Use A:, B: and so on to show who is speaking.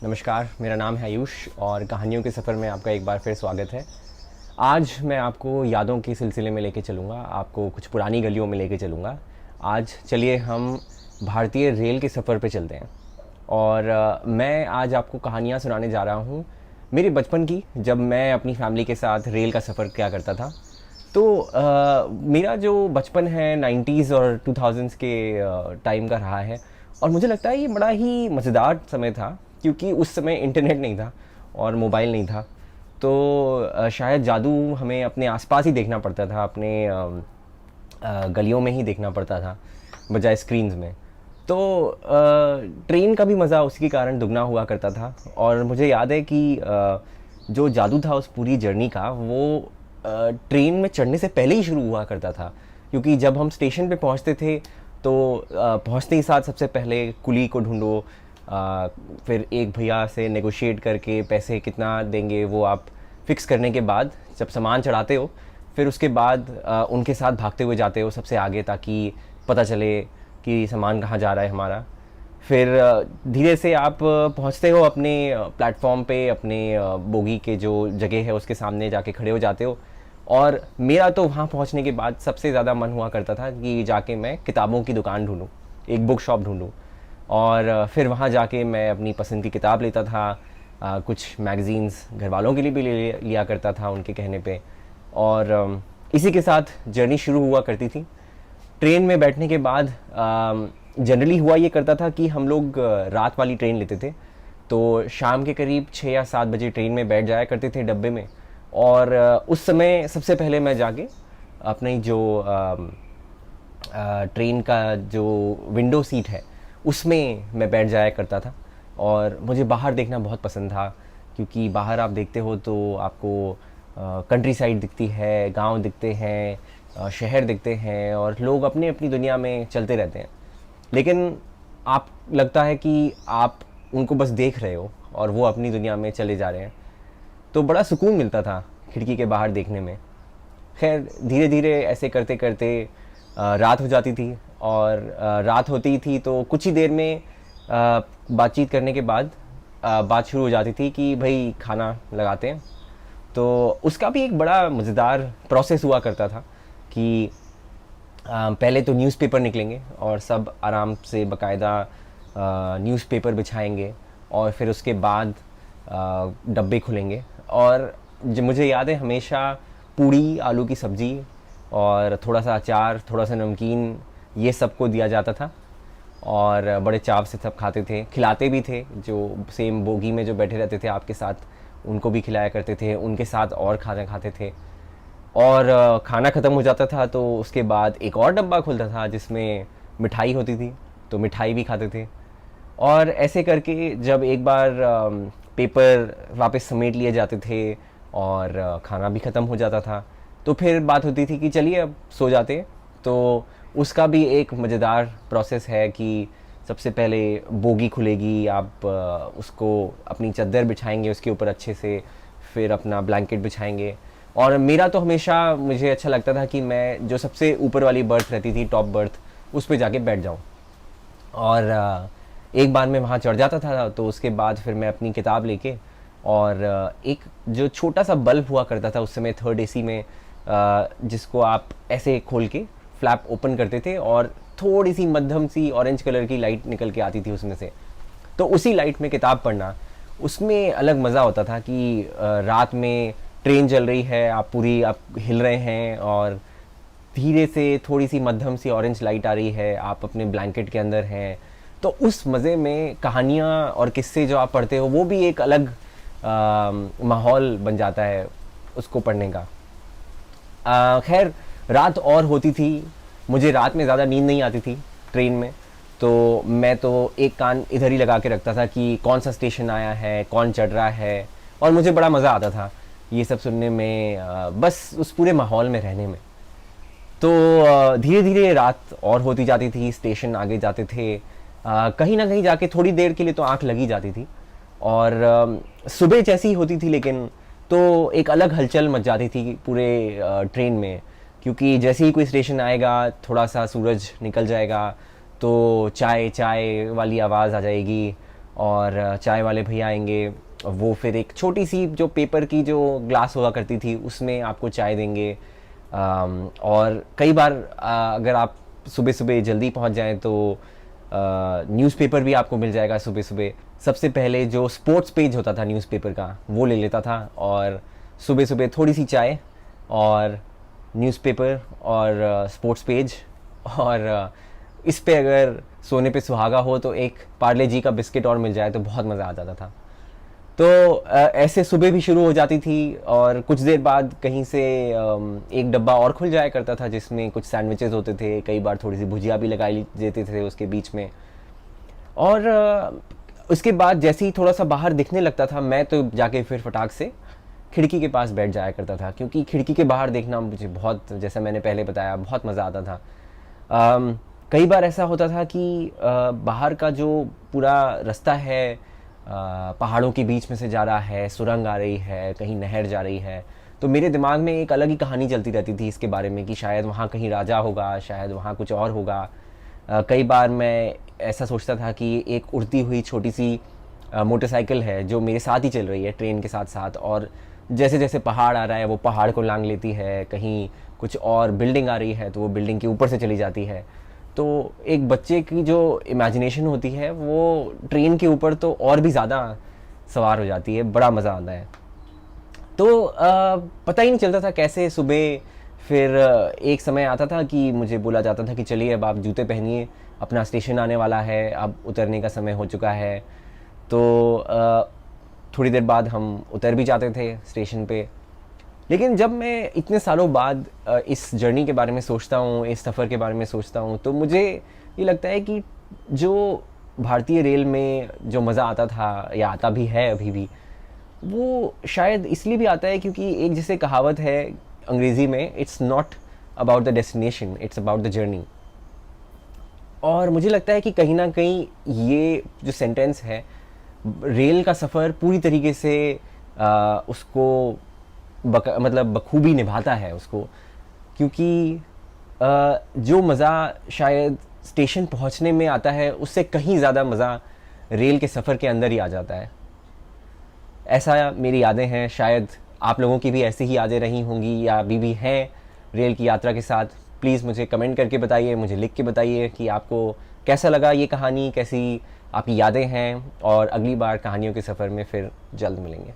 A: नमस्कार, मेरा नाम है आयुष और कहानियों के सफ़र में आपका एक बार फिर स्वागत है। आज मैं आपको यादों के सिलसिले में लेके चलूँगा, आपको कुछ पुरानी गलियों में लेके चलूँगा। आज चलिए हम भारतीय रेल के सफ़र पे चलते हैं और मैं आज आपको कहानियाँ सुनाने जा रहा हूँ मेरे बचपन की, जब मैं अपनी फैमिली के साथ रेल का सफ़र किया करता था। तो मेरा जो बचपन है 90s और 2000s के टाइम का रहा है और मुझे लगता है ये बड़ा ही मज़ेदार समय था, क्योंकि उस समय इंटरनेट नहीं था और मोबाइल नहीं था। तो शायद जादू हमें अपने आसपास ही देखना पड़ता था, अपने गलियों में ही देखना पड़ता था बजाय स्क्रीन्स में। तो ट्रेन का भी मज़ा उसी के कारण दुगना हुआ करता था। और मुझे याद है कि जो जादू था उस पूरी जर्नी का, वो ट्रेन में चढ़ने से पहले ही शुरू हुआ करता था। क्योंकि जब हम स्टेशन पे पहुंचते थे तो पहुंचते ही साथ सबसे पहले कुली को ढूंढो, फिर एक भैया से नेगोशिएट करके पैसे कितना देंगे वो आप फिक्स करने के बाद जब सामान चढ़ाते हो, फिर उसके बाद उनके साथ भागते हुए जाते हो सबसे आगे, ताकि पता चले कि सामान कहाँ जा रहा है हमारा। फिर धीरे से आप पहुंचते हो अपने प्लेटफॉर्म पे, अपने बोगी के जो जगह है उसके सामने जाके खड़े हो जाते हो। और मेरा तो वहाँ पहुँचने के बाद सबसे ज़्यादा मन हुआ करता था कि जाके मैं किताबों की दुकान ढूंढूं, एक बुक शॉप ढूंढूं। और फिर वहाँ जाके मैं अपनी पसंद की किताब लेता था। कुछ मैगज़ीन्स घर वालों के लिए भी लिया करता था उनके कहने पे। और इसी के साथ जर्नी शुरू हुआ करती थी। ट्रेन में बैठने के बाद जनरली हुआ ये करता था कि हम लोग रात वाली ट्रेन लेते थे, तो शाम के करीब 6 या 7 बजे ट्रेन में बैठ जाया करते थे डब्बे में। और उस समय सबसे पहले मैं जाके अपनी जो ट्रेन का जो विंडो सीट है उसमें मैं बैठ जाया करता था। और मुझे बाहर देखना बहुत पसंद था, क्योंकि बाहर आप देखते हो तो आपको कंट्री साइड दिखती है, गांव दिखते हैं, शहर दिखते हैं और लोग अपनी अपनी दुनिया में चलते रहते हैं। लेकिन आप लगता है कि आप उनको बस देख रहे हो और वो अपनी दुनिया में चले जा रहे हैं। तो बड़ा सुकून मिलता था खिड़की के बाहर देखने में। खैर धीरे धीरे ऐसे करते करते रात हो जाती थी। और रात होती थी तो कुछ ही देर में बातचीत करने के बाद बात शुरू हो जाती थी कि भाई खाना लगाते हैं। तो उसका भी एक बड़ा मज़ेदार प्रोसेस हुआ करता था कि पहले तो न्यूज़पेपर निकलेंगे और सब आराम से बाकायदा न्यूज़पेपर बिछाएंगे और फिर उसके बाद डब्बे खुलेंगे। और मुझे याद है हमेशा पूड़ी, आलू की सब्ज़ी और थोड़ा सा अचार, थोड़ा सा नमकीन, ये सबको दिया जाता था और बड़े चाव से सब खाते थे, खिलाते भी थे। जो सेम बोगी में जो बैठे रहते थे आपके साथ, उनको भी खिलाया करते थे, उनके साथ और खाना खाते थे। और खाना ख़त्म हो जाता था तो उसके बाद एक और डब्बा खुलता था जिसमें मिठाई होती थी, तो मिठाई भी खाते थे। और ऐसे करके जब एक बार पेपर वापस समेट लिए जाते थे और खाना भी ख़त्म हो जाता था, तो फिर बात होती थी कि चलिए अब सो जाते। तो उसका भी एक मज़ेदार प्रोसेस है कि सबसे पहले बोगी खुलेगी, आप उसको अपनी चादर बिछाएंगे उसके ऊपर अच्छे से, फिर अपना ब्लैंकेट बिछाएंगे। और मेरा तो हमेशा मुझे अच्छा लगता था कि मैं जो सबसे ऊपर वाली बर्थ रहती थी, टॉप बर्थ, उस पर जाके बैठ जाऊं। और एक बार मैं वहाँ चढ़ जाता था तो उसके बाद फिर मैं अपनी किताब लेके, और एक जो छोटा सा बल्ब हुआ करता था उस समय थर्ड एसी में, जिसको आप ऐसे खोल के फ्लैप ओपन करते थे और थोड़ी सी मध्यम सी ऑरेंज कलर की लाइट निकल के आती थी उसमें से। तो उसी लाइट में किताब पढ़ना, उसमें अलग मज़ा होता था कि रात में ट्रेन चल रही है, आप हिल रहे हैं और धीरे से थोड़ी सी मध्यम सी ऑरेंज लाइट आ रही है, आप अपने ब्लैंकेट के अंदर हैं। तो उस मज़े में कहानियाँ और किस्से जो आप पढ़ते हो वो भी एक अलग माहौल बन जाता है उसको पढ़ने का। खैर रात और होती थी, मुझे रात में ज़्यादा नींद नहीं आती थी ट्रेन में, तो मैं तो एक कान इधर ही लगा के रखता था कि कौन सा स्टेशन आया है, कौन चढ़ रहा है। और मुझे बड़ा मज़ा आता था ये सब सुनने में, बस उस पूरे माहौल में रहने में। तो धीरे धीरे रात और होती जाती थी, स्टेशन आगे जाते थे, कहीं ना कहीं जाके थोड़ी देर के लिए तो आँख लगी जाती थी। और सुबह जैसी ही होती थी लेकिन तो एक अलग हलचल मच जाती थी पूरे ट्रेन में, क्योंकि जैसे ही कोई स्टेशन आएगा थोड़ा सा सूरज निकल जाएगा तो चाय चाय वाली आवाज़ आ जाएगी और चाय वाले भैया आएंगे, वो फिर एक छोटी सी जो पेपर की जो ग्लास हुआ करती थी उसमें आपको चाय देंगे। और कई बार अगर आप सुबह सुबह जल्दी पहुंच जाएं तो न्यूज़पेपर भी आपको मिल जाएगा सुबह सुबह। सबसे पहले जो स्पोर्ट्स पेज होता था न्यूज़पेपर का वो ले लेता था, और सुबह सुबह थोड़ी सी चाय और न्यूज़पेपर और स्पोर्ट्स पेज, और इस पे अगर सोने पे सुहागा हो तो एक पार्ले जी का बिस्किट और मिल जाए तो बहुत मज़ा आ जाता था। तो ऐसे सुबह भी शुरू हो जाती थी, और कुछ देर बाद कहीं से एक डब्बा और खुल जाया करता था जिसमें कुछ सैंडविचेस होते थे, कई बार थोड़ी सी भुजिया भी लगाई देते थे उसके बीच में। और उसके बाद जैसे ही थोड़ा सा बाहर दिखने लगता था, मैं तो जाके फिर फटाक से खिड़की के पास बैठ जाया करता था, क्योंकि खिड़की के बाहर देखना मुझे बहुत, जैसा मैंने पहले बताया, बहुत मज़ा आता था। कई बार ऐसा होता था कि बाहर का जो पूरा रास्ता है पहाड़ों के बीच में से जा रहा है, सुरंग आ रही है, कहीं नहर जा रही है, तो मेरे दिमाग में एक अलग ही कहानी चलती रहती थी इसके बारे में कि शायद वहाँ कहीं राजा होगा, शायद वहाँ कुछ और होगा। कई बार मैं ऐसा सोचता था कि एक उड़ती हुई छोटी सी मोटरसाइकिल है जो मेरे साथ ही चल रही है ट्रेन के साथ साथ, और जैसे जैसे पहाड़ आ रहा है वो पहाड़ को लांग लेती है, कहीं कुछ और बिल्डिंग आ रही है तो वो बिल्डिंग के ऊपर से चली जाती है। तो एक बच्चे की जो इमेजिनेशन होती है वो ट्रेन के ऊपर तो और भी ज़्यादा सवार हो जाती है, बड़ा मज़ा आता है। तो पता ही नहीं चलता था कैसे सुबह फिर एक समय आता था कि मुझे बोला जाता था कि चलिए अब आप जूते पहनिए, अपना स्टेशन आने वाला है, अब उतरने का समय हो चुका है। तो थोड़ी देर बाद हम उतर भी जाते थे स्टेशन पे। लेकिन जब मैं इतने सालों बाद इस जर्नी के बारे में सोचता हूँ, इस सफ़र के बारे में सोचता हूँ, तो मुझे ये लगता है कि जो भारतीय रेल में जो मज़ा आता था या आता भी है अभी भी, वो शायद इसलिए भी आता है क्योंकि एक जैसे कहावत है अंग्रेज़ी में, it's not about the destination, it's about the journey. और मुझे लगता है कि कहीं ना कहीं ये जो सेंटेंस है रेल का सफ़र पूरी तरीके से उसको मतलब बखूबी निभाता है उसको, क्योंकि जो मज़ा शायद स्टेशन पहुंचने में आता है उससे कहीं ज़्यादा मज़ा रेल के सफ़र के अंदर ही आ जाता है। ऐसा मेरी यादें हैं, शायद आप लोगों की भी ऐसी ही यादें रही होंगी या अभी भी हैं रेल की यात्रा के साथ। प्लीज़ मुझे कमेंट करके बताइए, मुझे लिख के बताइए कि आपको कैसा लगा ये कहानी, कैसी आपकी यादें हैं, और अगली बार कहानियों के सफ़र में फिर जल्द मिलेंगे।